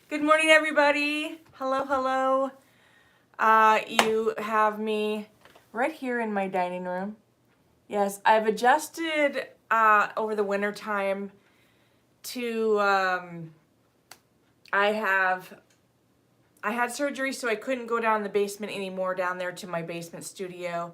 Good morning, everybody. Hello, hello. You have me right here in my dining room. Yes, I've adjusted over the winter time to, I had surgery, so I couldn't go down in the basement anymore, down there to my basement studio,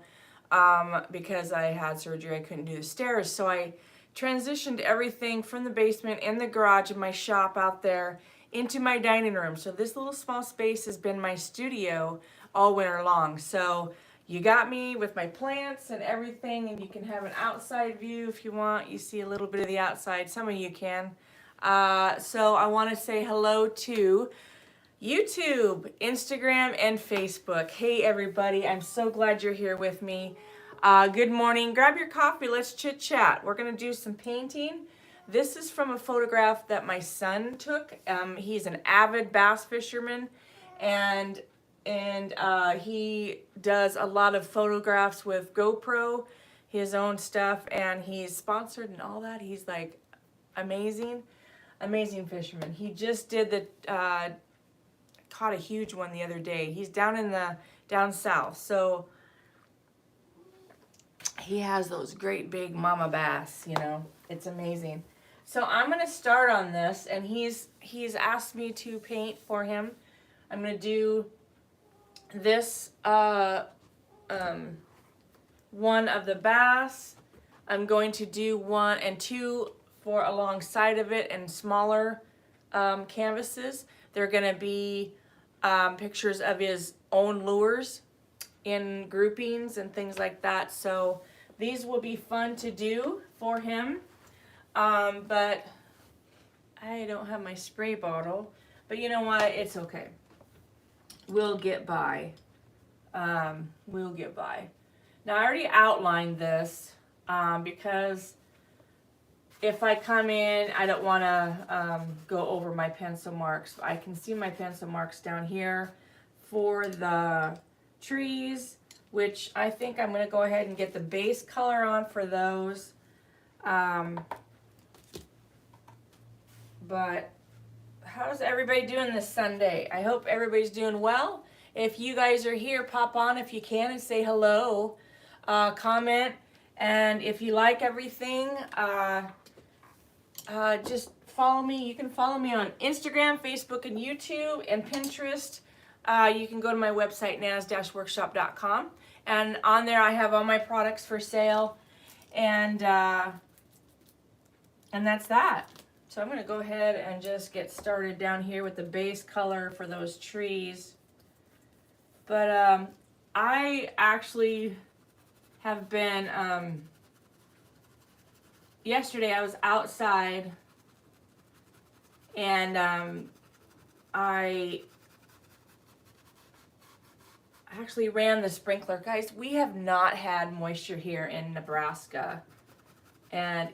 because I had surgery. I couldn't do the stairs, so I transitioned everything from the basement and the garage and my shop out there into my dining room. So this little small space has been my studio all winter long. So you got me with my plants and everything, and you can have an outside view if you want. You see a little bit of the outside. Some of you can. So I want to say hello to YouTube, Instagram, and Facebook. Hey everybody, I'm so glad you're here with me. Good morning. Grab your coffee. Let's chit chat. We're going to do some painting. This is from a photograph that my son took. He's an avid bass fisherman, and he does a lot of photographs with GoPro, his own stuff, and he's sponsored and all that. He's like amazing fisherman. He just did the caught a huge one the other day. He's down south, so he has those great big mama bass, it's amazing. So I'm gonna start on this, and he's asked me to paint for him. I'm gonna do this one of the bass. I'm going to do 1 and 2 for alongside of it, and smaller canvases. They're gonna be pictures of his own lures in groupings and things like that. So these will be fun to do for him. But I don't have my spray bottle. But you know what? It's okay. We'll get by. We'll get by. Now I already outlined this because if I come in, I don't want to go over my pencil marks. I can see my pencil marks down here for the trees, which I think I'm going to go ahead and get the base color on for those. But how's everybody doing this Sunday? I hope everybody's doing well. If you guys are here, pop on if you can and say hello. Comment. And if you like everything, just follow me. You can follow me on Instagram, Facebook, and YouTube, and Pinterest. You can go to my website, naz-workshop.com, and on there I have all my products for sale, and that's that. So I'm going to go ahead and just get started down here with the base color for those trees. But I actually have been, yesterday I was outside, and I actually ran the sprinkler. Guys, we have not had moisture here in Nebraska, and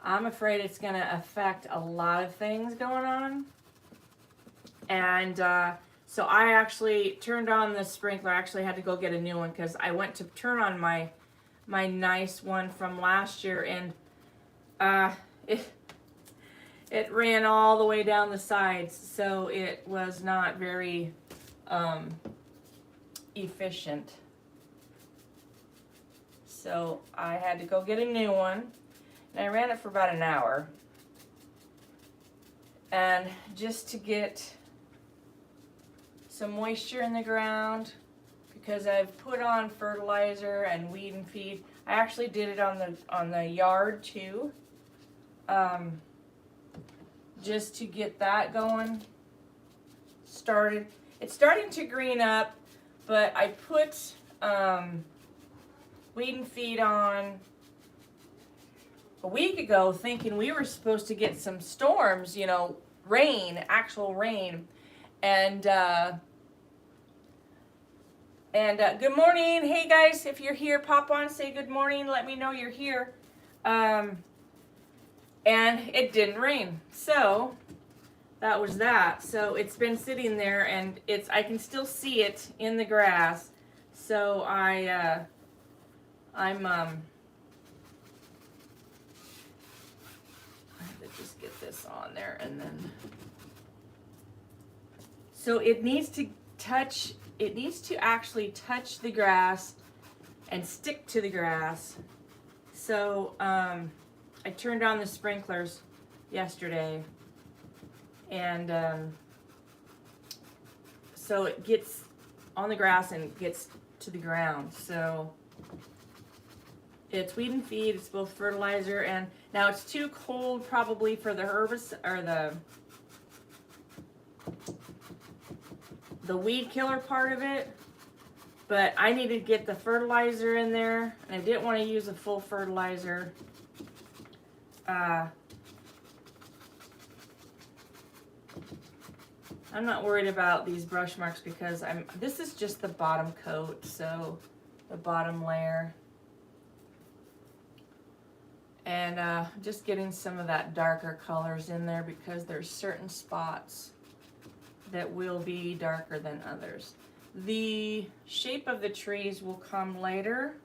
I'm afraid it's going to affect a lot of things going on. And so I actually turned on the sprinkler. I actually had to go get a new one because I went to turn on my nice one from last year, and it ran all the way down the sides, so it was not very efficient. So I had to go get a new one, and I ran it for about an hour, and just to get some moisture in the ground, because I've put on fertilizer and weed and feed. I actually did it on the yard too, just to get that going started. It's starting to green up, but I put weed and feed on a week ago, thinking we were supposed to get some storms, rain, actual rain, and good morning. Hey guys, if you're here, pop on, say good morning, let me know you're here. And it didn't rain, so that was that. So it's been sitting there, and I can still see it in the grass. So I'm I have to just get this this on there, and then, so it needs to actually touch the grass and stick to the grass. So I turned on the sprinklers yesterday, and so it gets on the grass and gets to the ground. So it's weed and feed, it's both fertilizer, and now it's too cold probably for the herbicide or the weed killer part of it, but I needed to get the fertilizer in there, and I didn't want to use a full fertilizer. I'm not worried about these brush marks because this is just the bottom coat, so the bottom layer. And just getting some of that darker colors in there because there's certain spots that will be darker than others. The shape of the trees will come later.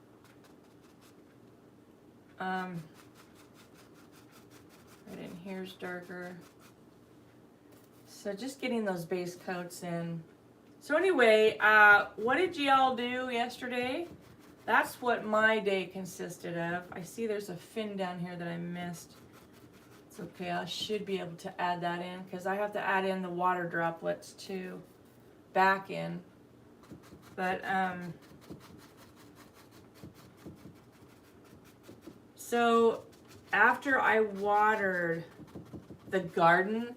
Right in here's darker. So just getting those base coats in. So anyway, what did y'all do yesterday? That's what my day consisted of. I see there's a fin down here that I missed. It's okay, I should be able to add that in because I have to add in the water droplets too, back in. But, so after I watered the garden,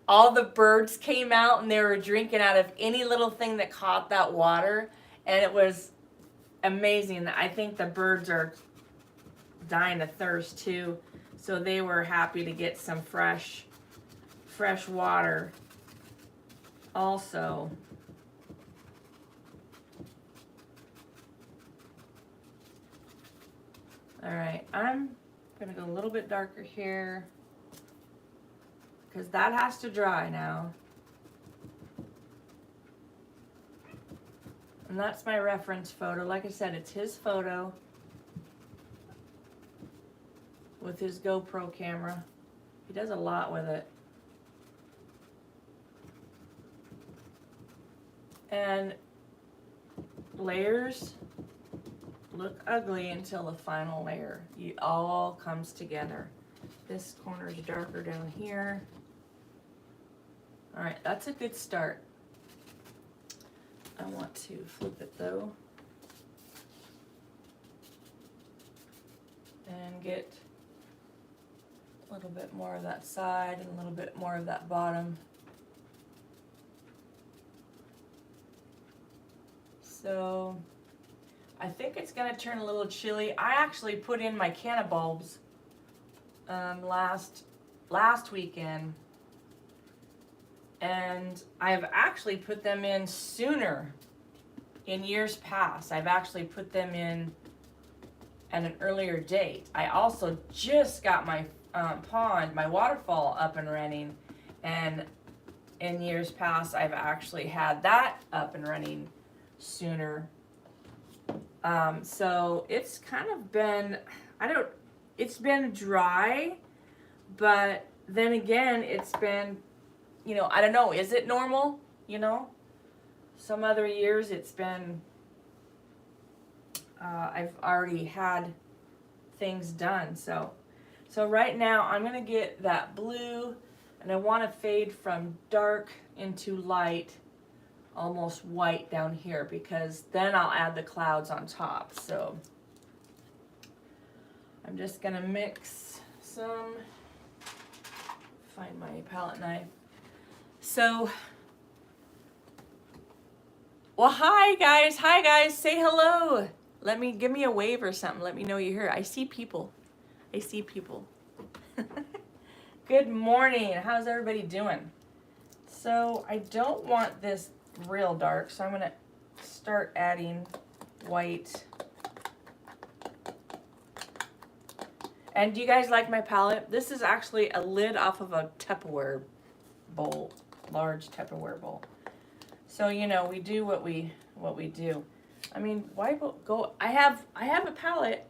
all the birds came out and they were drinking out of any little thing that caught that water, and it was amazing. I think the birds are dying of thirst too, so they were happy to get some fresh water also. All right, I'm gonna go a little bit darker here because that has to dry now. And that's my reference photo. Like I said, it's his photo with his GoPro camera. He does a lot with it. And layers look ugly until the final layer. It all comes together. This corner is darker down here. All right, that's a good start. I want to flip it though and get a little bit more of that side and a little bit more of that bottom. So I think it's gonna turn a little chilly. I actually put in my canna bulbs last weekend, and I've actually put them in sooner in years past. I've actually put them in at an earlier date. I also just got my pond, my waterfall up and running, and in years past I've actually had that up and running sooner. So it's kind of been, it's been dry, but then again, it's been, you know, I don't know, is it normal? You know, some other years it's been, I've already had things done. So right now I'm going to get that blue, and I want to fade from dark into light, almost white down here, because then I'll add the clouds on top. So I'm just going to mix some, find my palette knife. So, well, hi guys, say hello. Give me a wave or something. Let me know you're here. I see people. Good morning. How's everybody doing? So I don't want this real dark, so I'm going to start adding white. And do you guys like my palette? This is actually a lid off of a Tupperware bowl, large Tupperware bowl. So, you know, we do what we do. I mean, why go? I have a palette,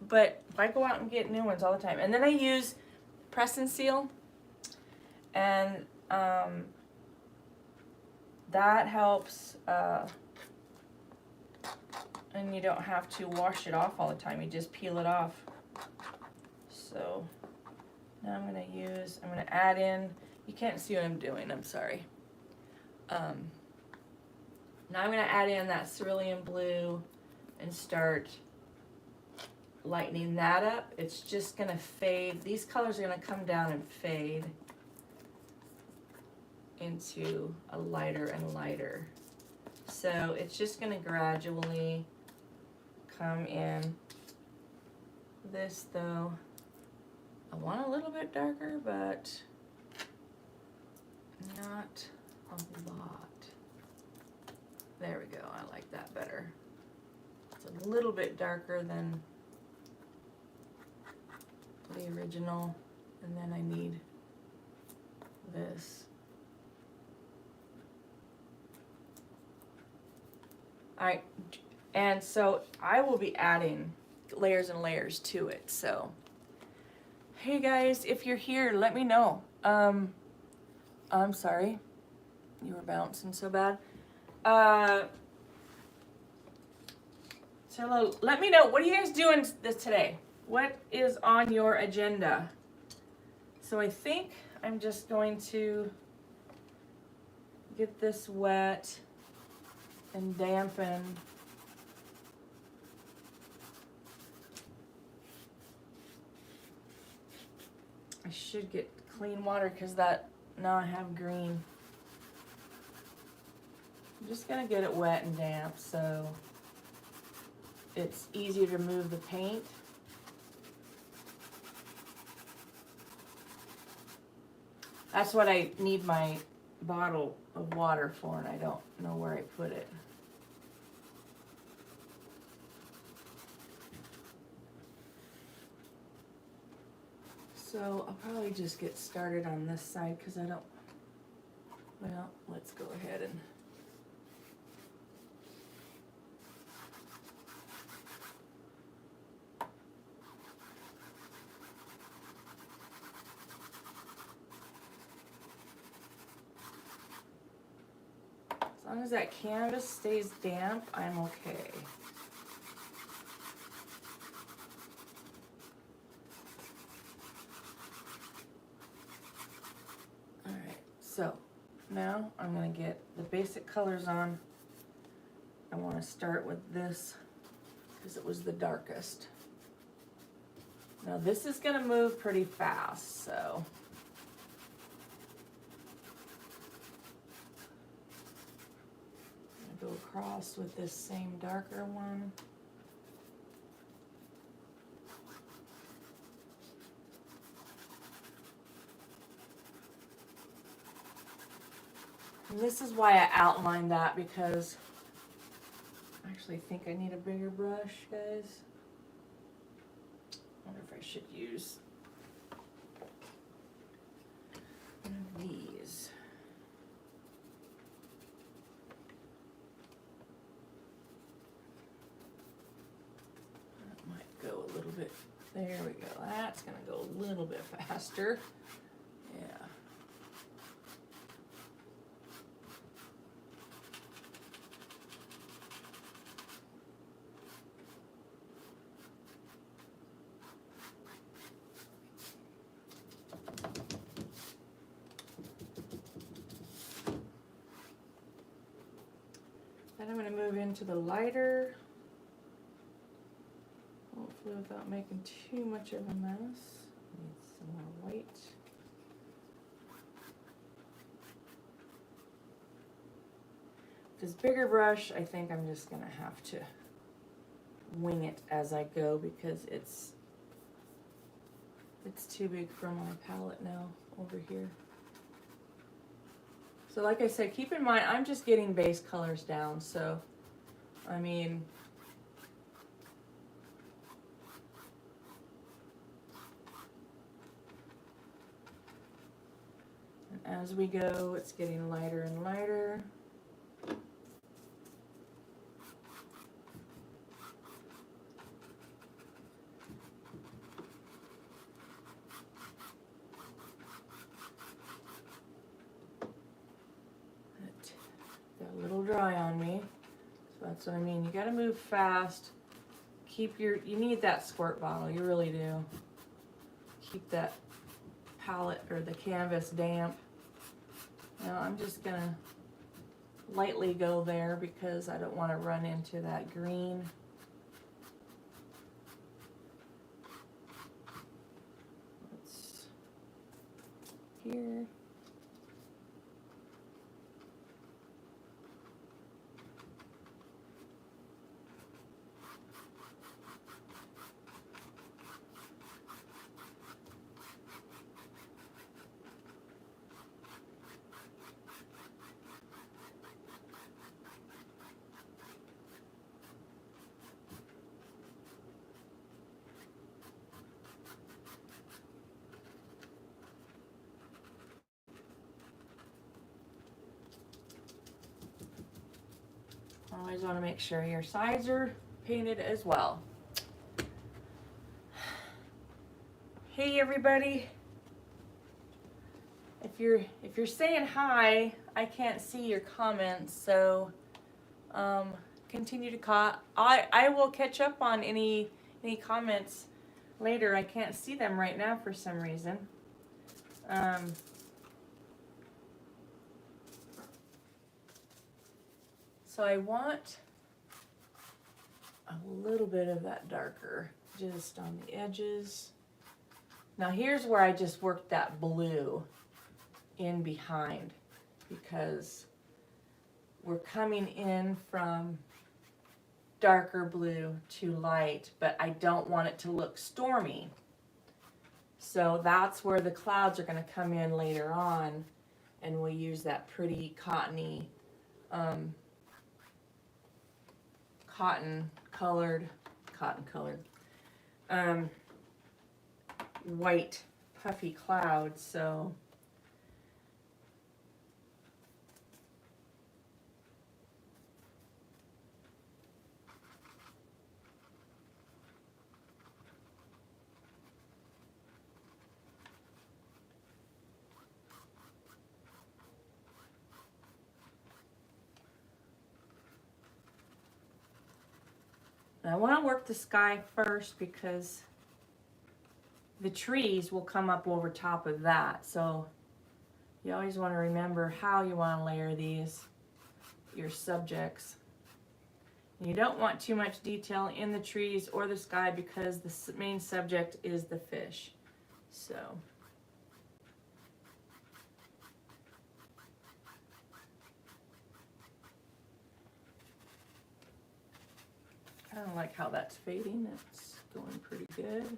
but I go out and get new ones all the time. And then I use Press and Seal. And that helps, and you don't have to wash it off all the time, you just peel it off. So now I'm gonna add in, you can't see what I'm doing, I'm sorry. Now I'm gonna add in that cerulean blue and start lightening that up. It's just gonna fade, these colors are gonna come down and fade into a lighter and lighter. So it's just gonna gradually come in. This though, I want a little bit darker, but not a lot. There we go, I like that better. It's a little bit darker than the original, and then I need this. Alright, and so I will be adding layers and layers to it, so hey guys, if you're here, let me know. I'm sorry, you were bouncing so bad. So let me know, what are you guys doing this today? What is on your agenda? So I think I'm just going to get this wet and dampen. I should get clean water because now I have green. I'm just gonna get it wet and damp so it's easier to move the paint. That's what I need my bottle of water for, and I don't know where I put it. So I'll probably just get started on this side because I don't, well, let's go ahead and as long as that canvas stays damp, I'm okay. Alright, so now I'm going to get the basic colors on. I want to start with this because it was the darkest. Now this is going to move pretty fast, so go across with this same darker one. And this is why I outlined that, because I actually think I need a bigger brush, guys. I wonder if I should use one of these. Go a little bit, there we go, that's gonna go a little bit faster, yeah. Then I'm gonna move into the lighter. Hopefully without making too much of a mess. Need some more white. This bigger brush, I think I'm just gonna have to wing it as I go because it's too big for my palette now over here. So like I said, keep in mind, I'm just getting base colors down, so I mean, as we go, it's getting lighter and lighter. got a little dry on me. So that's what I mean. You gotta move fast. You need that squirt bottle, you really do. Keep that palette or the canvas damp. Now I'm just gonna lightly go there because I don't want to run into that green. Let's here. Always want to make sure your sides are painted as well. Hey everybody. If you're saying hi, I can't see your comments, so continue to I will catch up on any comments later. I can't see them right now for some reason. So I want a little bit of that darker just on the edges. Now here's where I just worked that blue in behind because we're coming in from darker blue to light, but I don't want it to look stormy. So that's where the clouds are going to come in later on, and we'll use that pretty cottony cotton colored white puffy clouds. So I want to work the sky first because the trees will come up over top of that. So you always want to remember how you want to layer your subjects. And you don't want too much detail in the trees or the sky because the main subject is the fish. So kind of like how that's fading. It's going pretty good.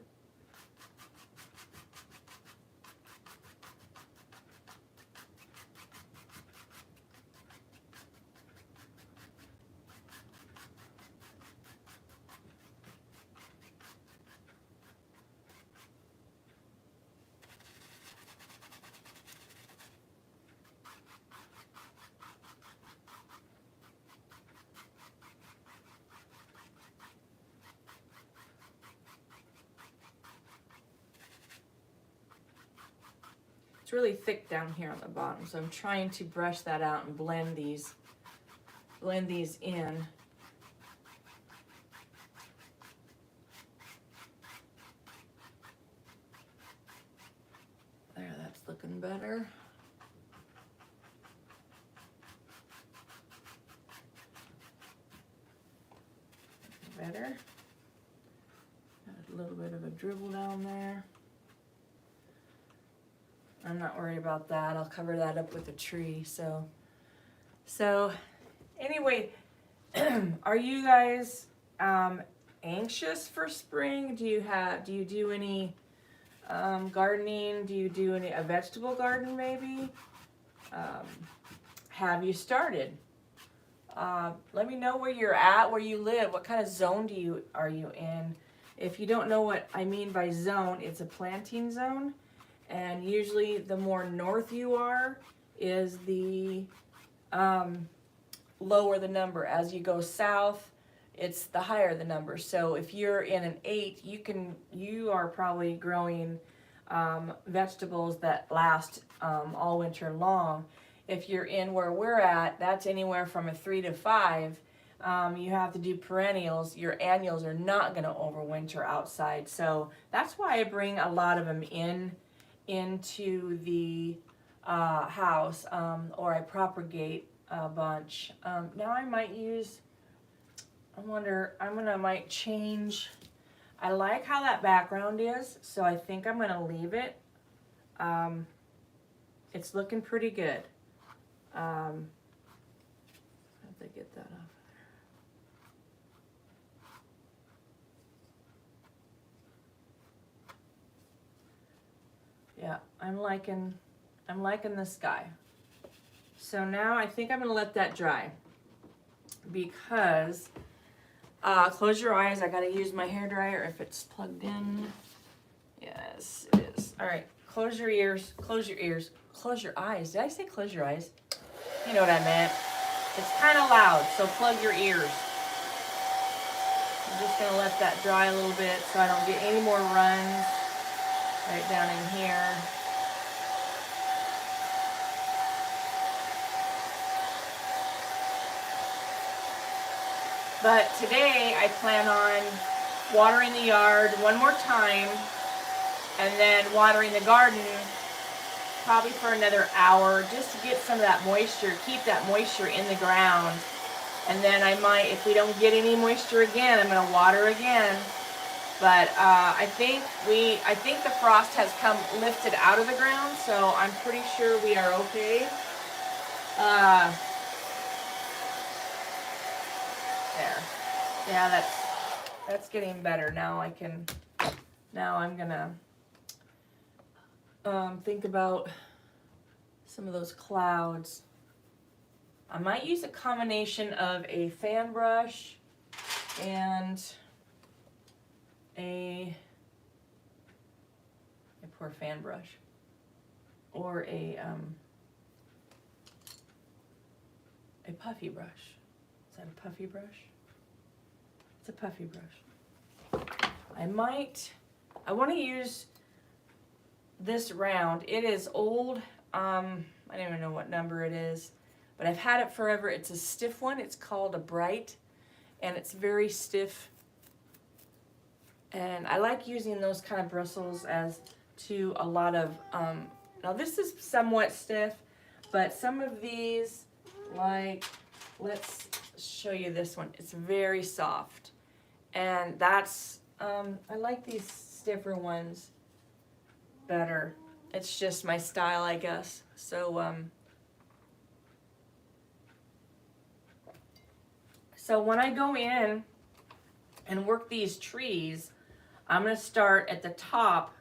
It's really thick down here on the bottom, so I'm trying to brush that out and blend these in. There, that's looking better. Better. Got a little bit of a dribble down there. I'm not worried about that. I'll cover that up with a tree. So anyway, are you guys anxious for spring? Do you do any gardening? Do you do a vegetable garden maybe? Have you started? Let me know where you're at, where you live. What kind of zone are you in? If you don't know what I mean by zone, it's a planting zone. And usually the more north you are is the lower the number. As you go south, it's the higher the number. So if you're in an 8, you are probably growing vegetables that last all winter long. if you're in where we're at, that's anywhere from a 3 to 5. You have to do perennials. Your annuals are not going to overwinter outside. So that's why I bring a lot of them into the house, or I propagate a bunch. Now I might use, might change. I like how that background is, so I think I'm gonna leave it. It's looking pretty good. How did they get that off? Yeah, I'm liking this guy. So now I think I'm gonna let that dry because close your eyes. I gotta use my hair dryer if it's plugged in. Yes, it is. All right, close your ears, close your ears, close your eyes. Did I say close your eyes? You know what I meant. It's kind of loud, so plug your ears. I'm just gonna let that dry a little bit so I don't get any more runs right down in here. But today I plan on watering the yard one more time and then watering the garden probably for another hour just to get some of that moisture, keep that moisture in the ground. And then I might, if we don't get any moisture again, I'm going to water again. But I think the frost has come lifted out of the ground, so I'm pretty sure we are okay. There. Yeah, that's getting better. Now I'm gonna think about some of those clouds. I might use a combination of a fan brush and a poor fan brush, or a puffy brush. Is that a puffy brush? It's a puffy brush. I want to use this round. It is old. I don't even know what number it is, but I've had it forever. It's a stiff one. It's called a Bright, and it's very stiff. And I like using those kind of bristles as to a lot of, now this is somewhat stiff, but some of these, like, let's show you this one. It's very soft. And that's, I like these stiffer ones better. It's just my style, I guess. So, so when I go in and work these trees, I'm going to start at the top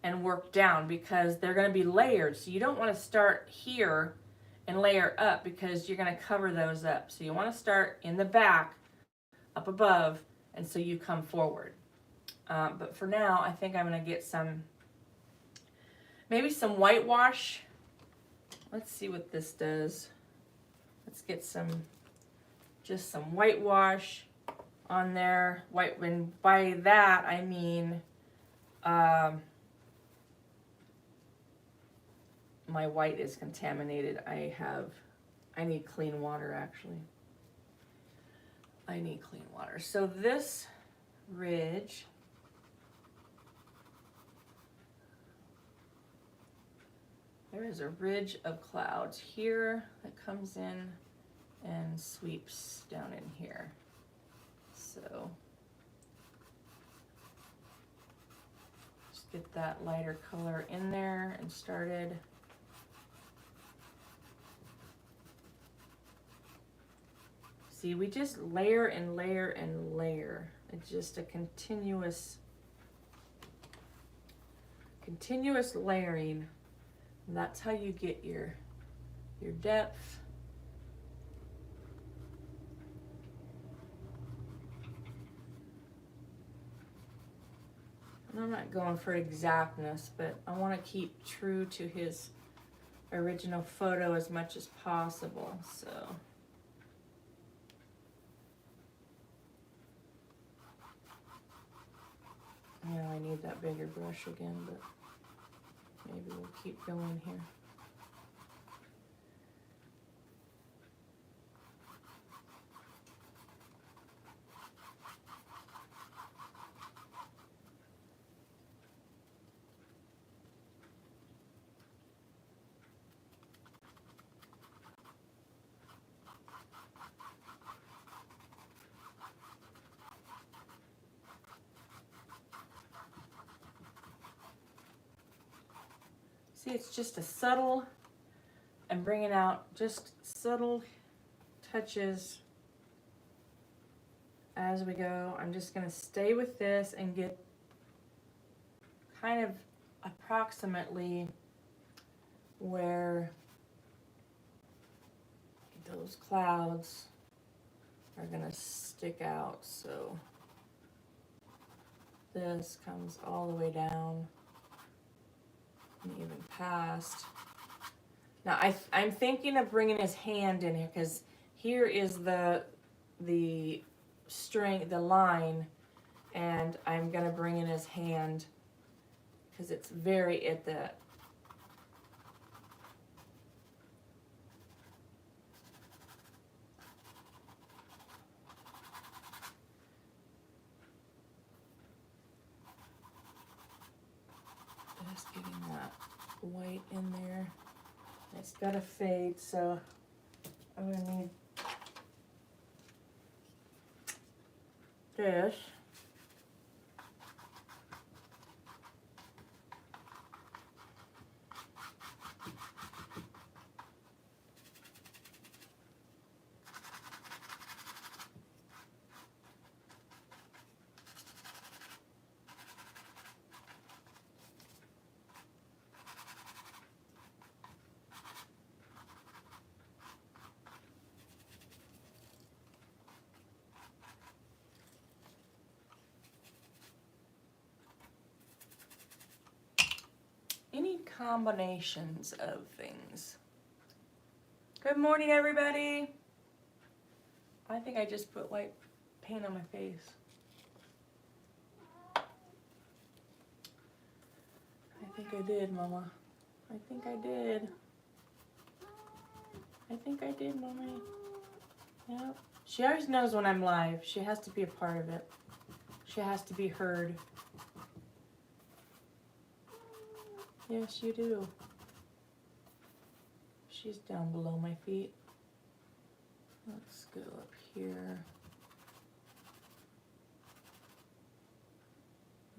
and work down because they're going to be layered. So you don't want to start here and layer up because you're going to cover those up. So you want to start in the back, up above, and so you come forward. But for now, I think I'm going to get maybe some whitewash. Let's see what this does. Let's get just some whitewash on there. And by that, I mean, my white is contaminated. I need clean water, actually. I need clean water. So this ridge, there is a ridge of clouds here that comes in and sweeps down in here. So just get that lighter color in there and started. See, we just layer and layer and layer. It's just a continuous layering. And that's how you get your depth. And I'm not going for exactness, but I want to keep true to his original photo as much as possible. So yeah, I need that bigger brush again, but maybe we'll keep going here. See, it's just a subtle, I'm bringing out just subtle touches as we go. I'm just going to stay with this and get kind of approximately where those clouds are going to stick out. So this comes all the way down and even past. Now I'm thinking of bringing his hand in here, because here is the string, the line, and I'm gonna bring in his hand because it's very at the just getting that white in there. It's gotta fade, so I'm gonna need this. Any combinations of things. Good morning, everybody. I think I just put white paint on my face. I think I did, Mama. I think I did. I think I did, Mommy. Yep. She always knows when I'm live. She has to be a part of it. She has to be heard. Yes, you do. She's down below my feet. Let's go up here.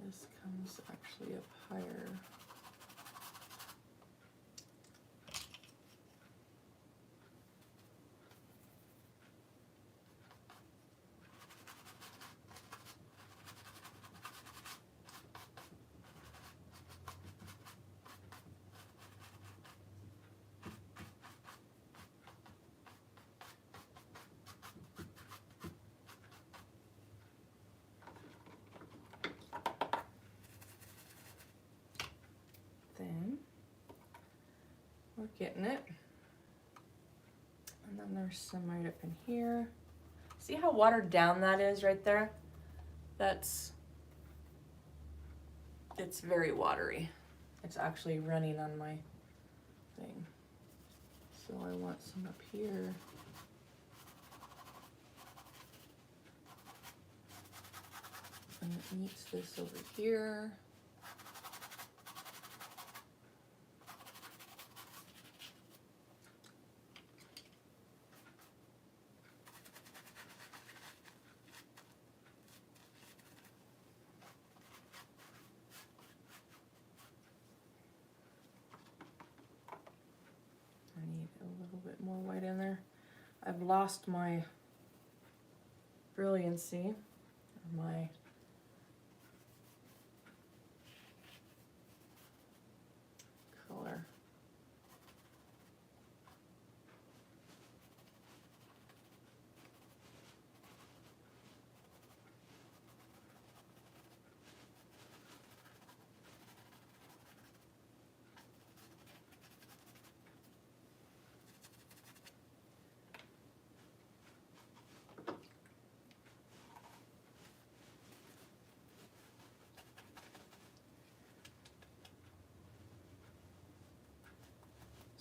This comes actually up higher. Then we're getting it. And then there's some right up in here. See how watered down that is right there? It's very watery. It's actually running on my thing. So I want some up here. And it meets this over here. More white in there. I've lost my brilliancy, my color.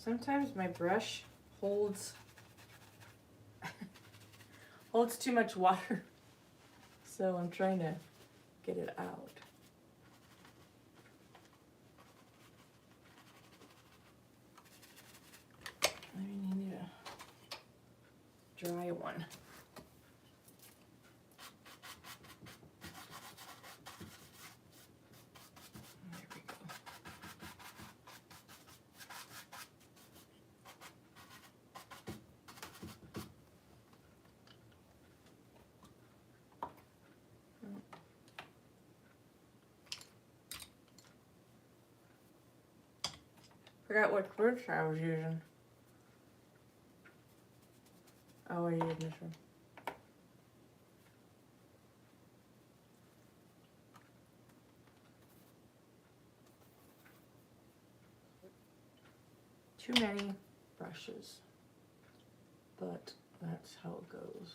Sometimes my brush holds too much water, so I'm trying to get it out. I need a dry one. There we go. Forgot what brush I was using. Oh, I used this one. Too many brushes, but that's how it goes.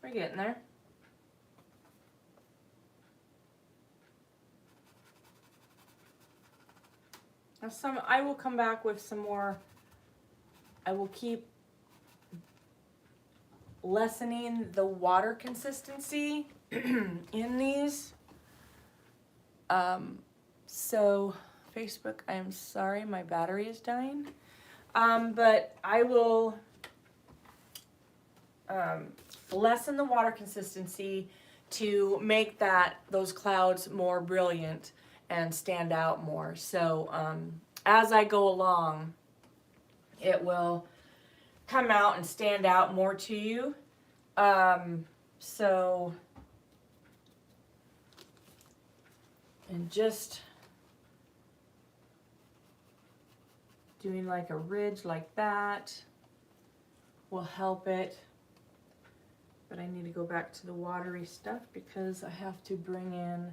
We're getting there. Now I will come back with some more. I will keep lessening the water consistency in these. So Facebook, I am sorry, my battery is dying. But I will lessen the water consistency to make those clouds more brilliant and stand out more. So as I go along, it will come out and stand out more to you. So, and just doing like a ridge like that will help it. But I need to go back to the watery stuff because I have to bring in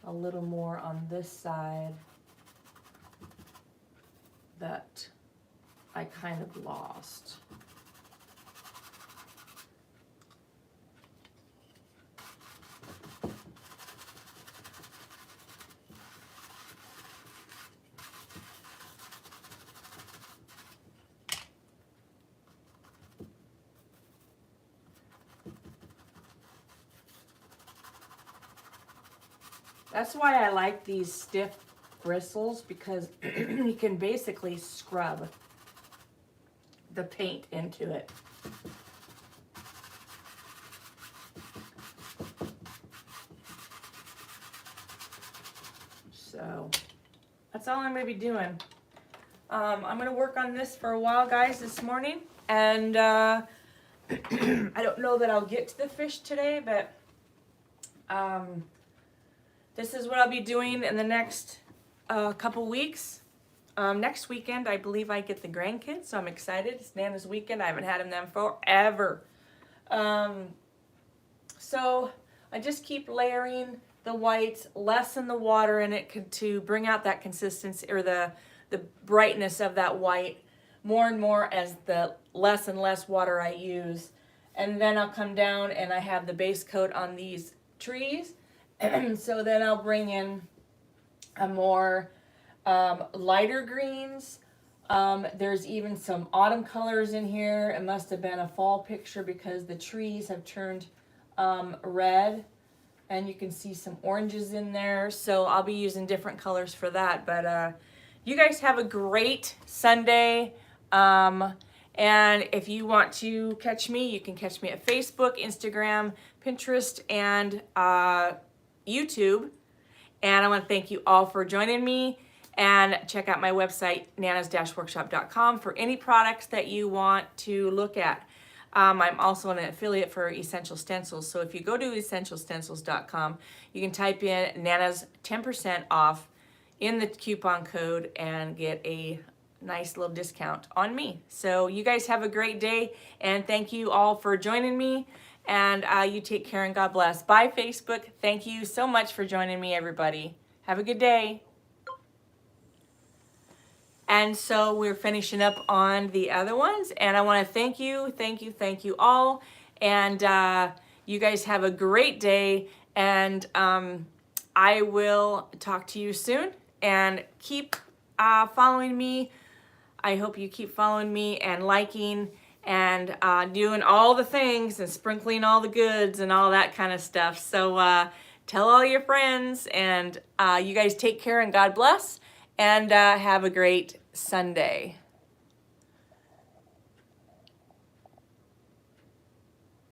a little more on this side that I kind of lost. That's why I like these stiff bristles, because you can basically scrub the paint into it. So that's all I'm going to be doing. I'm going to work on this for a while, guys, this morning. And I don't know that I'll get to the fish today, but this is what I'll be doing in the next couple weeks. Next weekend, I believe I get the grandkids, so I'm excited. It's Nana's weekend. I haven't had them forever. So I just keep layering the whites, lessen the water in it to bring out that consistency, or the brightness of that white more and more as the less and less water I use. And then I'll come down and I have the base coat on these trees. So then I'll bring in a more lighter greens. There's even some autumn colors in here. It must have been a fall picture because the trees have turned red, and you can see some oranges in there. So I'll be using different colors for that. But you guys have a great Sunday. And if you want to catch me, you can catch me at Facebook, Instagram, Pinterest, and YouTube. And I want to thank you all for joining me, and check out my website, nanas-workshop.com, for any products that you want to look at. I'm also an affiliate for Essential Stencils, so if you go to essentialstencils.com, you can type in Nana's 10% off in the coupon code and get a nice little discount on me. So you guys have a great day, and thank you all for joining me. And you take care and God bless. Bye, Facebook. Thank you so much for joining me, everybody. Have a good day. And so we're finishing up on the other ones. And I want to thank you all. And you guys have a great day, and I will talk to you soon. And keep following me. I hope you keep following me and liking and doing all the things and sprinkling all the goods and all that kind of stuff. So tell all your friends, and you guys take care and God bless, and have a great Sunday.